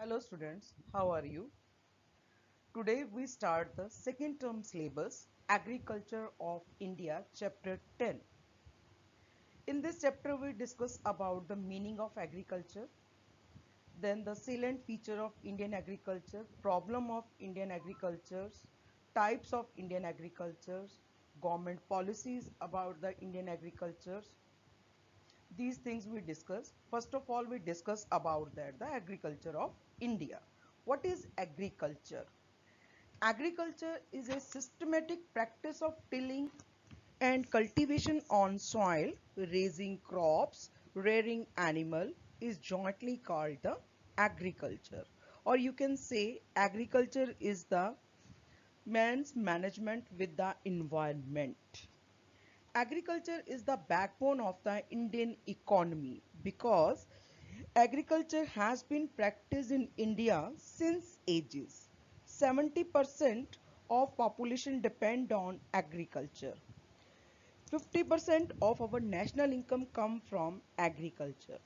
Hello students, how are you? Today we start the second term syllabus Agriculture of India chapter 10. In this chapter we discuss about the meaning of agriculture, then the salient feature of Indian agriculture, problem of Indian agricultures, types of Indian agricultures, government policies about the Indian agricultures. These things we discuss. First of all we discuss about that the agriculture of India. What is agriculture? Agriculture is a systematic practice of tilling and cultivation on soil, raising crops, rearing animal is jointly called the agriculture. Or you can say agriculture is the man's management with the environment. Agriculture is the backbone of the Indian economy because agriculture has been practiced in India since ages. 70% of population depend on agriculture. 50% of our national income come from agriculture.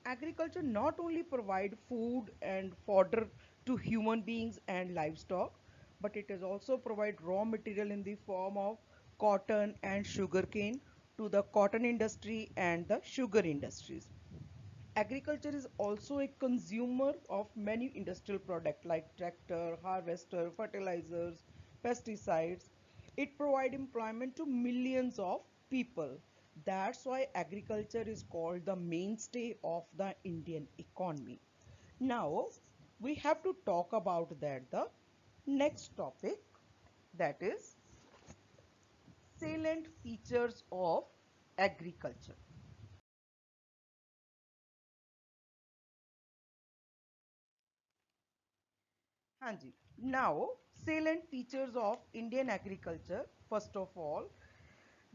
Agriculture not only provide food and fodder to human beings and livestock, but it is also provide raw material in the form of cotton and sugarcane to the cotton industry and the sugar industries. Agriculture is also a consumer of many industrial products like tractor, harvester, fertilizers, pesticides. It provides employment to millions of people. That's why agriculture is called the mainstay of the Indian economy. Now we have to talk about that the next topic, that is salient features of agriculture. Hanji. Now, salient features of Indian agriculture. First of all,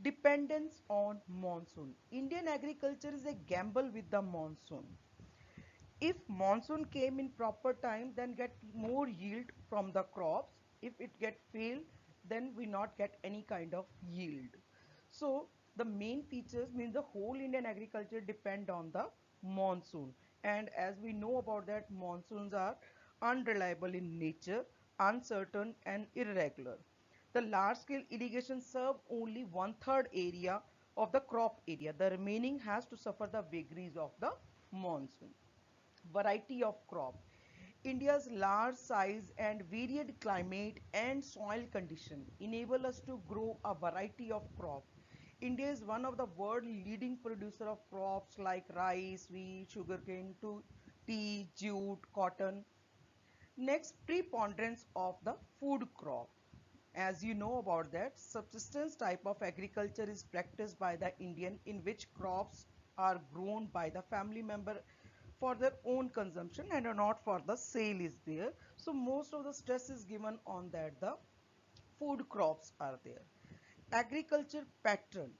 dependence on monsoon. Indian agriculture is a gamble with the monsoon. If monsoon came in proper time, then get more yield from the crops. If it get failed, then we not get any kind of yield. So the main features means the whole Indian agriculture depend on the monsoon. And as we know about that, monsoons are unreliable in nature, uncertain and irregular. The large scale irrigation serve only one third area of the crop area. The remaining has to suffer the vagaries of the monsoon. Variety of crop. India's large size and varied climate and soil condition enable us to grow a variety of crop. India is one of the world leading producer of crops like rice, wheat, sugarcane, tea, jute, cotton. Next, preponderance of the food crop. As you know about that, subsistence type of agriculture is practiced by the Indian in which crops are grown by the family member for their own consumption and are not for the sale is there. So most of the stress is given on that the food crops are there. Agriculture pattern.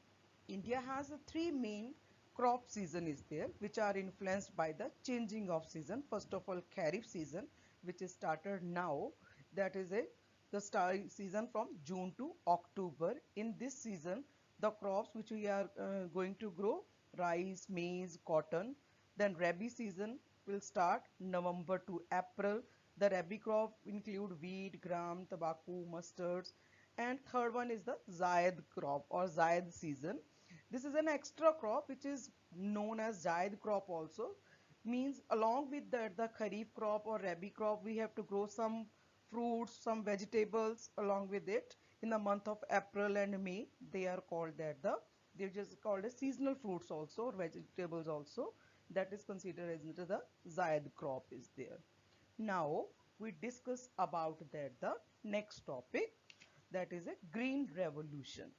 India has a three main crop season is there which are influenced by the changing of season. First of all, Kharif season which is started now, that is a the season from June to October. In this season the crops which we are going to grow rice, maize, cotton. Then Rabi season will start November to April. The Rabi crop include wheat, gram, tobacco, mustards. And third one is the Zaid crop or Zaid season. This is an extra crop which is known as Zaid crop also. Means along with that the Kharif crop or Rabi crop we have to grow some fruits, some vegetables along with it in the month of April and May. They are called that they're just called as seasonal fruits also or vegetables also. That is considered as the Zaid crop is there. Now we discuss about that the next topic, that is a green revolution.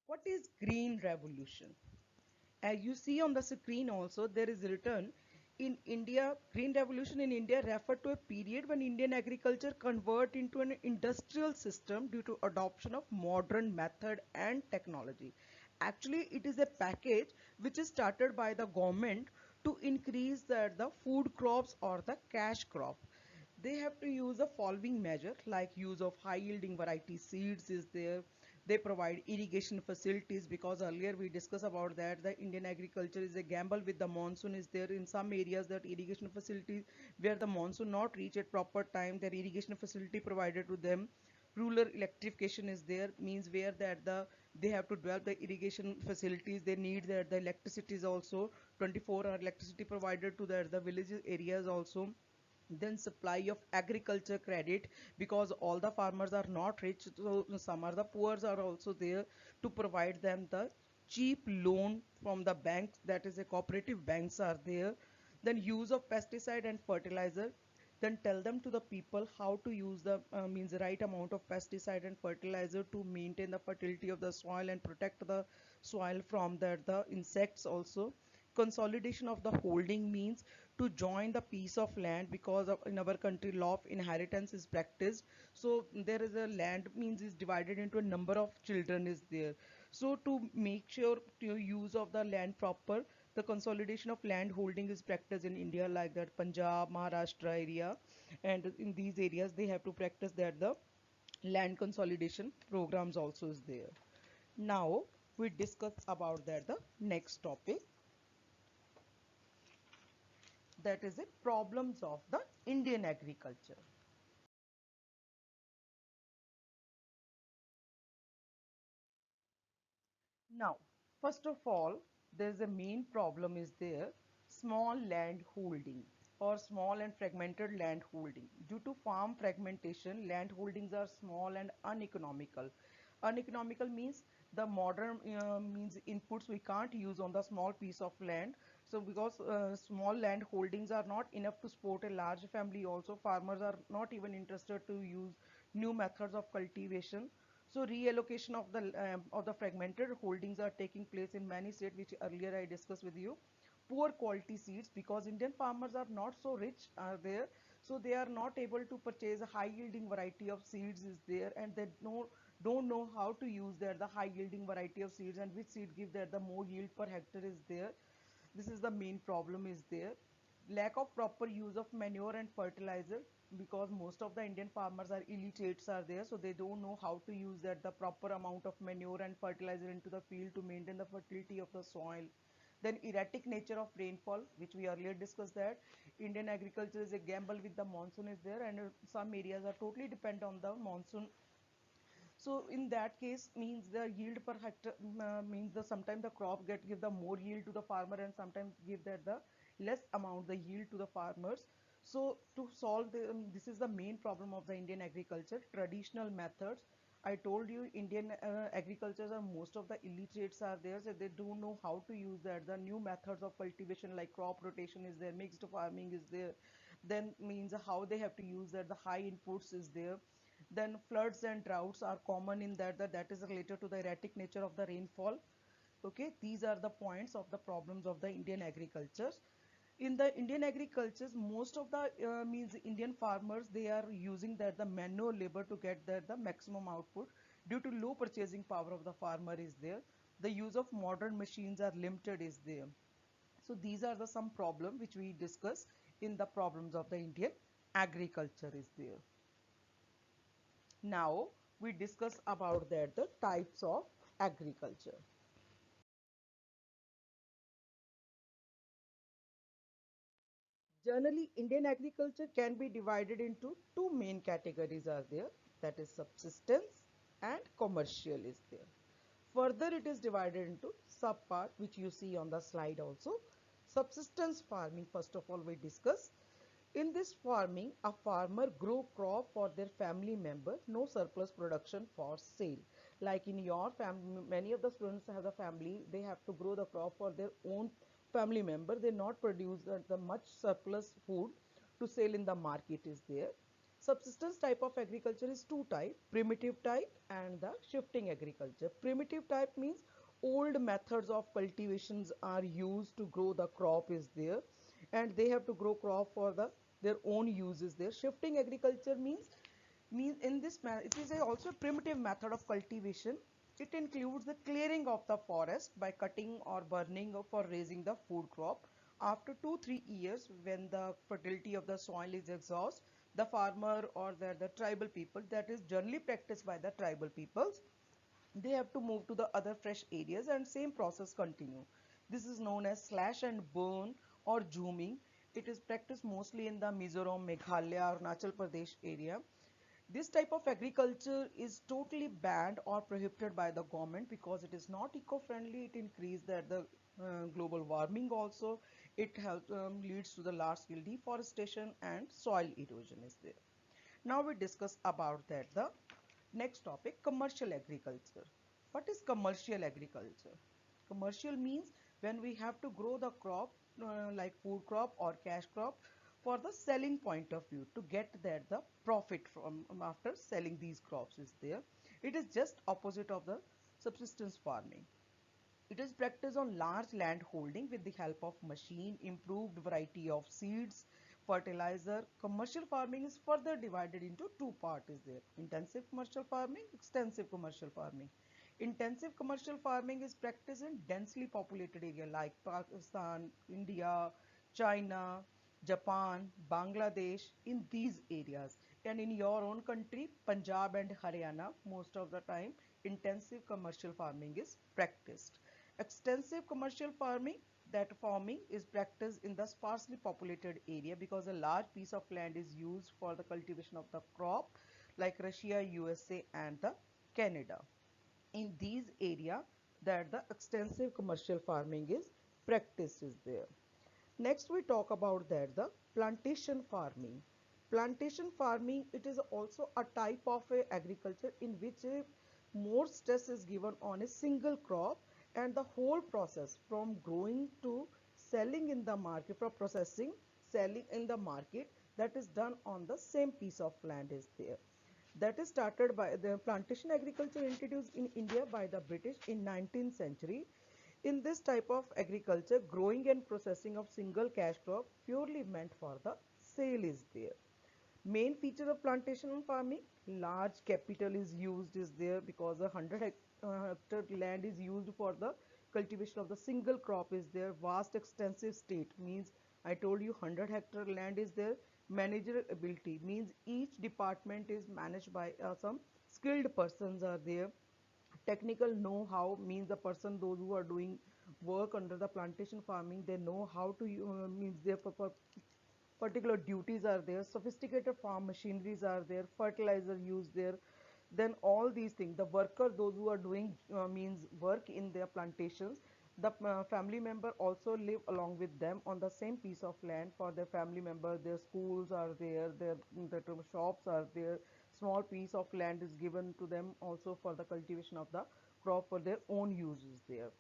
What is green revolution? As you see on the screen also, there is written in India, green revolution in India refer to a period when Indian agriculture convert into an industrial system due to adoption of modern method and technology. Actually, it is a package which is started by the government to increase the food crops or the cash crop. They have to use the following measure like use of high yielding variety seeds is there, They provide irrigation facilities, because earlier we discussed about that the Indian agriculture is a gamble with the monsoon is there. In some areas that irrigation facilities where the monsoon not reach at proper time, their irrigation facility provided to them. Rural electrification is there, means where that they have to develop the irrigation facilities, they need that the electricity is also 24-hour electricity provided to the village areas also. Then supply of agriculture credit, because all the farmers are not rich, so some are the poor are also there, to provide them the cheap loan from the banks, that is a cooperative banks are there. Then use of pesticide and fertilizer, then tell them to the people how to use the means the right amount of pesticide and fertilizer to maintain the fertility of the soil and protect the soil from the insects also. Consolidation of the holding means to join the piece of land, because in our country law of inheritance is practiced. So there is a land means is divided into a number of children is there. So to make sure to use of the land proper, the consolidation of land holding is practiced in India, like that Punjab, Maharashtra area, and in these areas they have to practice that the land consolidation programs also is there. Now we discuss about that the next topic, that is the problems of the Indian agriculture. Now, first of all, there's a main problem is there, small land holding or small and fragmented land holding. Due to farm fragmentation, land holdings are small and uneconomical. Uneconomical means the modern means inputs we can't use on the small piece of land. So because small land holdings are not enough to support a large family, also farmers are not even interested to use new methods of cultivation. So reallocation of the fragmented holdings are taking place in many states, which earlier I discussed with you. Poor quality seeds, because Indian farmers are not so rich are there, so they are not able to purchase a high yielding variety of seeds is there, and they don't know how to use the high yielding variety of seeds and which seed give the more yield per hectare is there. This is the main problem is there. Lack of proper use of manure and fertilizer, because most of the Indian farmers are illiterates are there, so they don't know how to use the proper amount of manure and fertilizer into the field to maintain the fertility of the soil. Then erratic nature of rainfall, which we earlier discussed, that Indian agriculture is a gamble with the monsoon is there, and some areas are totally dependent on the monsoon. So in that case means the yield per hectare means the sometimes the crop get give the more yield to the farmer, and sometimes give that the less amount the yield to the farmers. So to solve this is the main problem of the Indian agriculture. Traditional methods, I told you Indian agricultures are most of the illiterates are there, so they don't know how to use that. The new methods of cultivation like crop rotation is there, mixed farming is there, then means how they have to use that the high inputs is there. Then floods and droughts are common in that is related to the erratic nature of the rainfall. Okay, these are the points of the problems of the Indian agriculture. In the Indian agriculture, most of the means Indian farmers, they are using the manual labor to get the maximum output. Due to low purchasing power of the farmer is there, the use of modern machines are limited is there. So these are the some problem which we discuss in the problems of the Indian agriculture is there. Now we discuss about the types of agriculture. Generally, Indian agriculture can be divided into two main categories are there, that is subsistence and commercial is there. Further, it is divided into subpart which you see on the slide also. Subsistence farming, first of all we discuss. In this farming, a farmer grow crop for their family member, no surplus production for sale. Like in your family, many of the students have a family, they have to grow the crop for their own family member. They not produce the much surplus food to sell in the market is there. Subsistence type of agriculture is two type, primitive type and the shifting agriculture. Primitive type means old methods of cultivations are used to grow the crop is there, and they have to grow crop for their own uses there. Shifting agriculture means in this it is also a primitive method of cultivation. It includes the clearing of the forest by cutting or burning for raising the food crop. After 2-3 years, when the fertility of the soil is exhausted, the farmer or the tribal people, that is generally practiced by the tribal peoples, they have to move to the other fresh areas and same process continue. This is known as slash and burn or zooming. It is practiced mostly in the Mizoram, Meghalaya, Arunachal Pradesh area. This type of agriculture is totally banned or prohibited by the government because it is not eco-friendly. It increases the global warming also. It leads to the large-scale deforestation and soil erosion is there. Now we discuss about that the next topic, commercial agriculture. What is commercial agriculture? Commercial means when we have to grow the crop like food crop or cash crop for the selling point of view to get that the profit from after selling these crops is there. It is just opposite of the subsistence farming. It is practiced on large land holding with the help of machine, improved variety of seeds, fertilizer. Commercial farming is further divided into two parts is there. Intensive commercial farming, extensive commercial farming. Intensive commercial farming is practiced in densely populated area like Pakistan, India, China, Japan, Bangladesh, in these areas. And in your own country, Punjab and Haryana, most of the time, intensive commercial farming is practiced. Extensive commercial farming, that farming is practiced in the sparsely populated area because a large piece of land is used for the cultivation of the crop like Russia, USA and the Canada. In these area that the extensive commercial farming is practiced is there. Next we talk about that the plantation farming. Plantation farming, it is also a type of a agriculture in which more stress is given on a single crop, and the whole process from growing to selling in the market, from processing, selling in the market, that is done on the same piece of land is there. That is started by the plantation agriculture introduced in India by the British in 19th century. In this type of agriculture, growing and processing of single cash crop purely meant for the sale is there. Main feature of plantation farming, large capital is used is there because 100 hectare land is used for the cultivation of the single crop is there. Vast extensive state means I told you 100 hectare land is there. Managerial ability means each department is managed by some skilled persons are there. Technical know-how means the person, those who are doing work under the plantation farming, they know how to means their particular duties are there. Sophisticated farm machineries are there, fertilizer used there. Then all these things, the worker, those who are doing means work in their plantations, the family member also live along with them on the same piece of land. For their family member, their schools are there, their shops are there. Small piece of land is given to them also for the cultivation of the crop for their own uses there.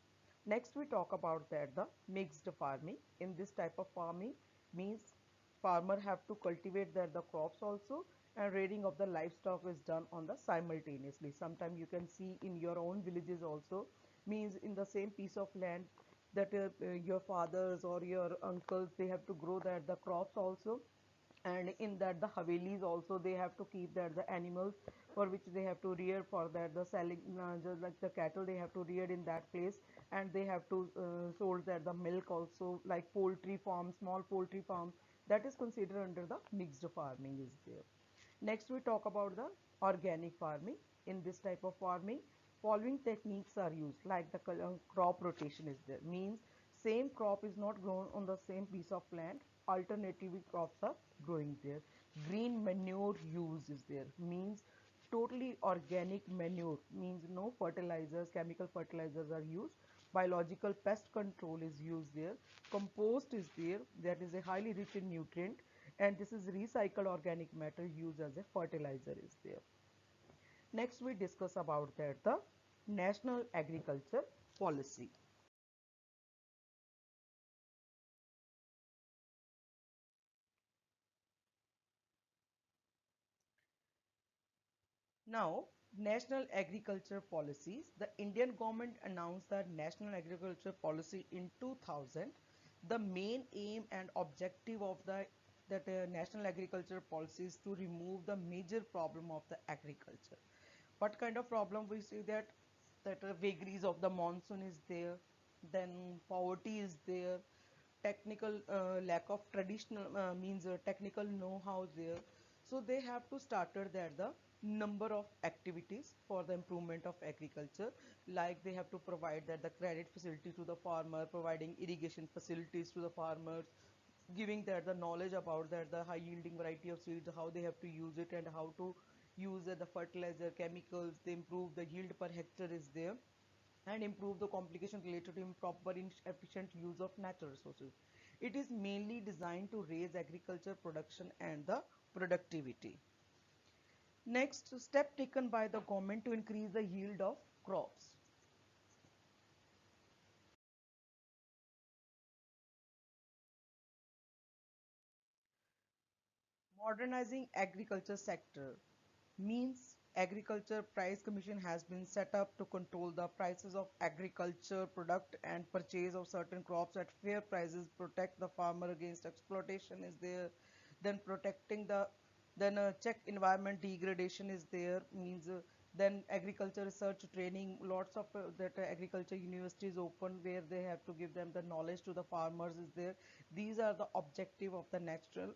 Next we talk about that the mixed farming. In this type of farming means farmer have to cultivate the crops also, and rearing of the livestock is done on the simultaneously. Sometimes you can see in your own villages also, means in the same piece of land that your fathers or your uncles, they have to grow that the crops also, and in that the havelis also they have to keep that the animals for which they have to rear for that the selling, just like the cattle they have to rear in that place, and they have to sold that the milk also, like poultry farm, small poultry farm, that is considered under the mixed farming is there. Next we talk about the organic farming. In this type of farming, following techniques are used like the crop rotation is there, means same crop is not grown on the same piece of land, alternative crops are growing there. Green manure use is there, means totally organic manure, means no fertilizers, chemical fertilizers are used. Biological pest control is used there. Compost is there, that is a highly rich in nutrient, and this is recycled organic matter used as a fertilizer is there. Next we discuss about that the national agriculture policy. Now, national agriculture policies. The Indian government announced the national agriculture policy in 2000. The main aim and objective of the that national agriculture policy is to remove the major problem of the agriculture. What kind of problem we see that vagaries of the monsoon is there, then poverty is there, technical lack of traditional means technical know-how there. So they have to started there the number of activities for the improvement of agriculture, like they have to provide that the credit facility to the farmer, providing irrigation facilities to the farmers, giving that the knowledge about that the high yielding variety of seeds, how they have to use it and how to use the fertilizer chemicals, they improve the yield per hectare is there, and improve the complication related to improper efficient use of natural resources. It is mainly designed to raise agriculture production and the productivity. Next, step taken by the government to increase the yield of crops. Modernizing agriculture sector means agriculture price commission has been set up to control the prices of agriculture product and purchase of certain crops at fair prices, protect the farmer against exploitation is there, then protecting the, then check environment degradation is there, means then agriculture research training, lots of that agriculture universities open where they have to give them the knowledge to the farmers is there. These are the objective of the natural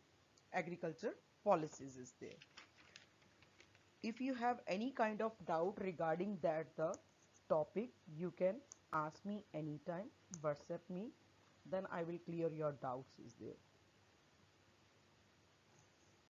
agriculture policies is there. If you have any kind of doubt regarding that the topic, you can ask me anytime, WhatsApp me, then I will clear your doubts is there.